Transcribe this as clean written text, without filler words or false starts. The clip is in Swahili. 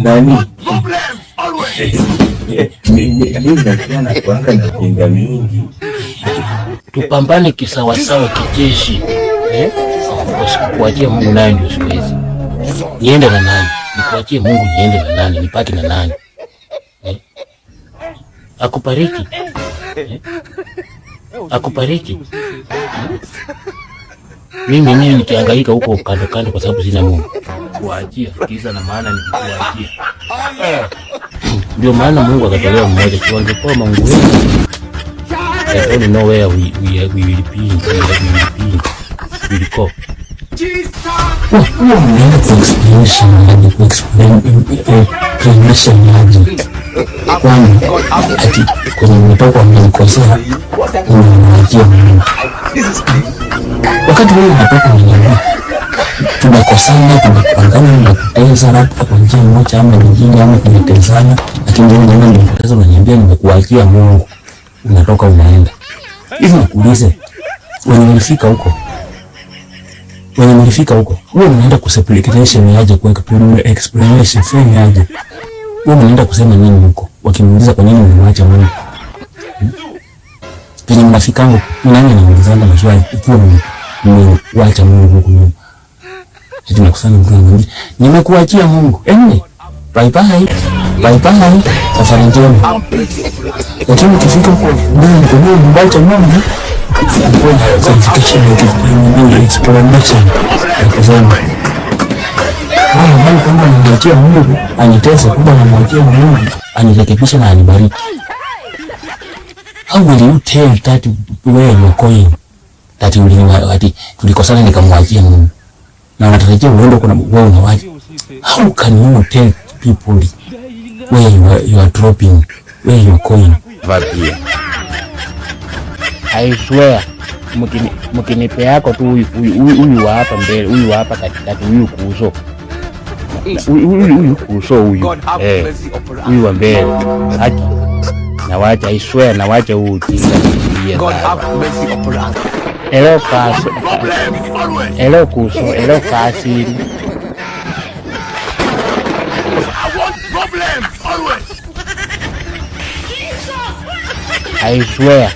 nani kuanga mingi, tupambane kisawasawa kijeshi, kuachia Mungu naye ndio siwezi. Niende na nani? Nikuachie Mungu niende na nani? Nipaki na nani? Akubariki. Akubariki. Mimi nikihangaika huko kando kando kwa sababu sina Mungu. Kuachia kisa na maana ni kuachia. Ndio maana Mungu akatolea mmoja tuangepoa Mungu wetu. I don't know where we will be. We will go. Kwenye mipaka mlikosea unamwachia Mungu. Wakati wewe unatoka unaniambia tunakosana, tunapangana na kutesa labda kwa njia moja ama nyingine ama tunatesana, lakini wewe ndio unaniambia nimekuachia Mungu. Unatoka unaenda. Hivi nakuulize, wenye mlifika huko, wewe unaenda kusupplicate aje, kuweka explanation fulani aje? Wewe unaenda kusema nini huko? Wakimuuliza kwa nini umemwacha Mungu? Penye mnafika huko, nani anaulizana maswali ikiwa mmemwacha Mungu huko? Sisi tunakusanya Mungu, nimekuachia Mungu. Bye bye. Safari njema. Lakini ukifika huko ndio kuna mbacha Mungu. Kwa certification ni explanation. Akasema kama nimemwachia Mungu anitese, kumbe nimemwachia Mungu anirekebisha na anibariki. How will you tell that where you are going? That tulikosana nikamwachia Mungu. Na unatarajia uende kuna wewe unawaje? How can you tell people where you are dropping, where you are going? Vapia. I swear, mkinipe yako tu huyu hapa mbele, huyu hapa katikati, huyu kuuso. Huyu kuuso huyu. Huyu wa mbele. Haki. Nawacha, I swear, nawacha huyu ujinga. Hello kuuso, hello kasi. I swear.